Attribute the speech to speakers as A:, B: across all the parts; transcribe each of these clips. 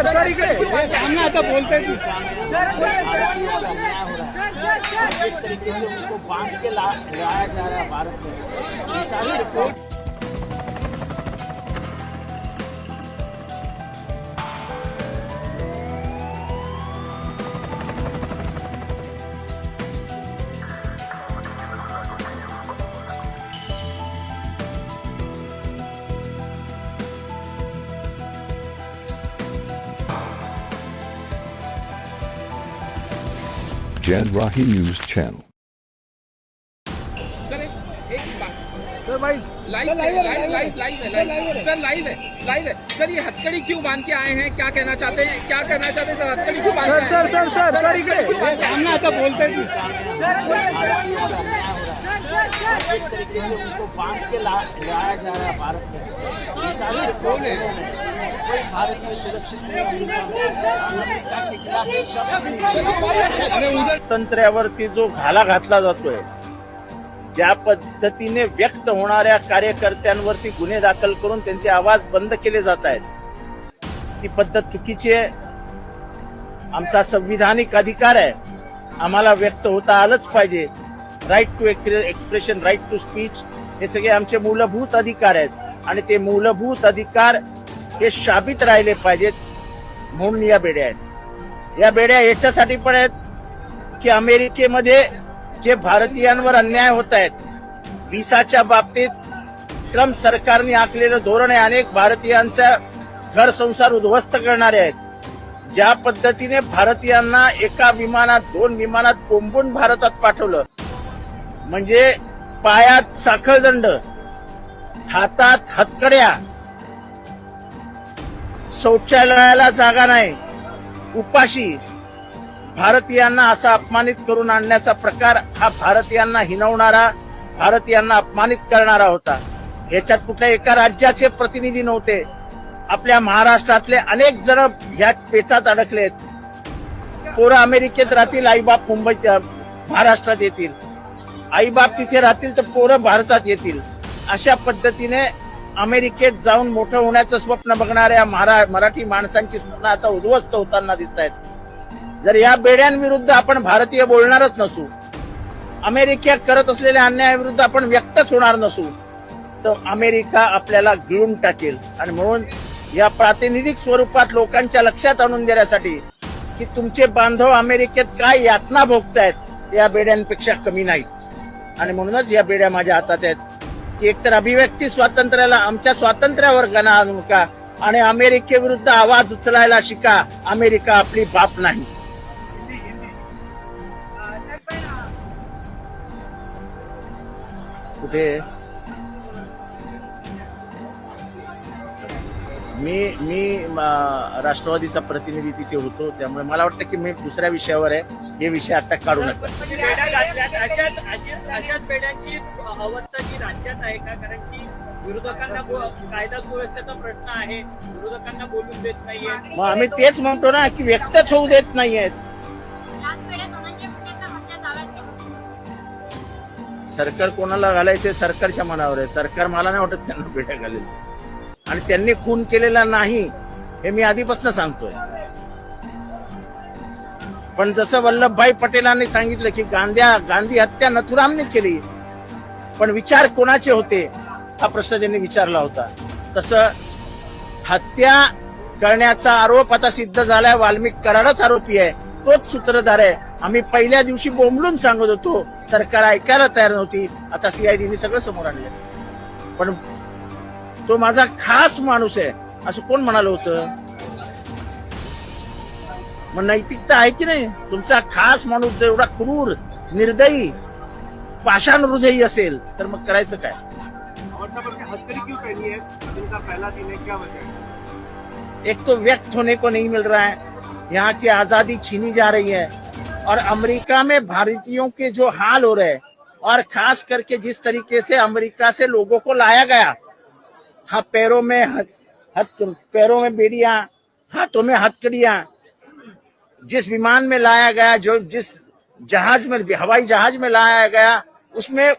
A: Sir इकडे
B: सामने आता बोलते हैं
C: जिस तरीके से उनको बांध के लाया जा रहा है भारत में, ये सारी report
D: Janrahi News Channel.
A: Sir एक बात
B: सर भाई
A: लाइव
B: सर, लाइव है,
A: लाइव
B: लाइव
A: लाइव
B: है।
A: लाइव
B: सर, लाइव है।
A: है सर लाइव है सर ये हथकड़ी क्यों बांध के आए हैं, क्या कहना चाहते हैं सर हथकड़ी क्यों बांध के आए हैं?
B: सर इकडे सामने आता बोलते हैं
C: जिस तरीके से उनको बांध के लाया जा रहा है भारत में, ये सारी रिपोर्ट कोई भारत में सुरक्षित नहीं अमेरिका के खिलाफ
E: स्वातंत्र्यावरती जो घाला घातला जातोय, ज्या पद्धतीने व्यक्त होणाऱ्या कार्यकर्त्यांवरती गुन्हे दाखल करून त्यांचे आवाज बंद केले जात आहेत, ती पद्धत चुकीची आहे. आमचा संविधानिक अधिकार आहे, आम्हाला व्यक्त होता आलंच पाहिजे. Right to expression, right to speech, हे सगळे आमचे मूलभूत अधिकार आहेत आणि ते मूलभूत अधिकार हे शाबित राहिले पाहिजेत म्हणून या बेड्या आहेत. या बेड्या याच्यासाठी पण आहेत की अमेरिकेमध्ये जे भारतीयांवर अन्याय होत आहेत, व्हिसाच्या बाबतीत ट्रम्प सरकारने आखलेलं धोरण आहे, अनेक भारतीयांचा घर संसार उद्ध्वस्त करणारे आहेत. ज्या पद्धतीने भारतीयांना एका विमानात 2 विमानात कोंबून भारतात पाठवलं, म्हणजे पायात साखळदंड, हातात हतकड्या, शौचालयाला जागा नाही, उपाशी भारतीयांना असा अपमानित करून आणण्याचा प्रकार हा भारतीयांना हिणवणारा, भारतीयांना अपमानित करणारा होता. ह्याच्यात कुठल्या एका राज्याचे प्रतिनिधी नव्हते. आपल्या महाराष्ट्रातले अनेक जण ह्या पेचात अडकलेत. पोरं अमेरिकेत राहतील, आईबाप मुंबईत महाराष्ट्रात येतील, आईबाप तिथे राहतील तर पोरं भारतात येतील. अशा पद्धतीने अमेरिकेत जाऊन मोठं होण्याचं स्वप्न बघणाऱ्या मराठी माणसांची स्वप्न आता उद्ध्वस्त होताना दिसत आहेत. जर या बेड्यांविरुद्ध आपण भारतीय बोलणारच नसू, अमेरिका करत असलेल्या अन्यायाविरुद्ध आपण व्यक्तच होणार नसू, तर अमेरिका आपल्याला गिळून टाकेल. आणि म्हणून या प्रातिनिधिक स्वरूपात लोकांच्या लक्षात आणून देण्यासाठी की तुमचे बांधव अमेरिकेत काय यातना भोगतायत, या बेड्यांपेक्षा कमी नाहीत. आणि म्हणूनच या बेड्या माझ्या हातात आहेत की एकतर अभिव्यक्ती स्वातंत्र्याला, आमच्या स्वातंत्र्यावर गणा आणू नका आणि अमेरिकेविरुद्ध आवाज उचलायला शिका. अमेरिका आपली बाप नाही. कुठे मी राष्ट्रवादीचा प्रतिनिधी तिथे होतो, त्यामुळे मला वाटतं की मी दुसऱ्या विषयावर आहे, हे विषय आता काढू नका.
F: अशाच बेड्यांची अवस्था जी राज्यात आहे का? कारण की विरोधकांना कायदा सुव्यवस्थेचा प्रश्न आहे, विरोधकांना बोलून देत नाहीये.
E: मग आम्ही तेच म्हणतो ना की व्यक्तच होऊ देत नाहीयेत. सरकार कोणाला घालायचे सरकारच्या मनावर आहे. सरकार, मला नाही वाटत त्यांना बेड्या घालेल. आणि त्यांनी खून केलेला नाही हे मी आधीपासून सांगतोय. पण जसं वल्लभभाई पटेलांनी सांगितलं की गांधी हत्या नथुरामने केली, पण विचार कोणाचे होते हा प्रश्न त्यांनी विचारला होता. तसं हत्या करण्याचा आरोप आता सिद्ध झालाय. वाल्मिक कराडच आरोपी आहे, तोच सूत्रधार आहे. आम्ही पहिल्या दिवशी बोंबलून सांगत होतो, सरकार ऐकायला तयार नव्हती. आता सीआयडीने सगळं समोर आणलं. पण तो माझा खास माणूस आहे असं कोण म्हणालं होतं? मग नैतिकता आहे की नाही? तुमचा खास माणूस जर एवढा क्रूर, निर्दयी, पाषाण हृदयी असेल तर मग करायचं काय? एक तो व्यक्त होने को नहीं मिल रहा है, यहाँ की आजादी छीनी जा रही है, और अमेरिका में भारतीयों के जो हाल हो रहे हैं, और खास करके जिस तरीके से अमेरिका से लोगों को लाया गया, हाँ, पैरों में बेड़ियां, हाथों में हथकड़ियां, जिस विमान में लाया गया, जो जिस जहाज में, हवाई जहाज में लाया गया, उसमें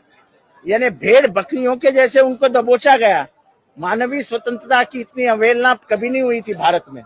E: यानी भेड़ बकरियों के जैसे उनको दबोचा गया. मानवीय स्वतंत्रता की इतनी अवहेलना कभी नहीं हुई थी भारत में.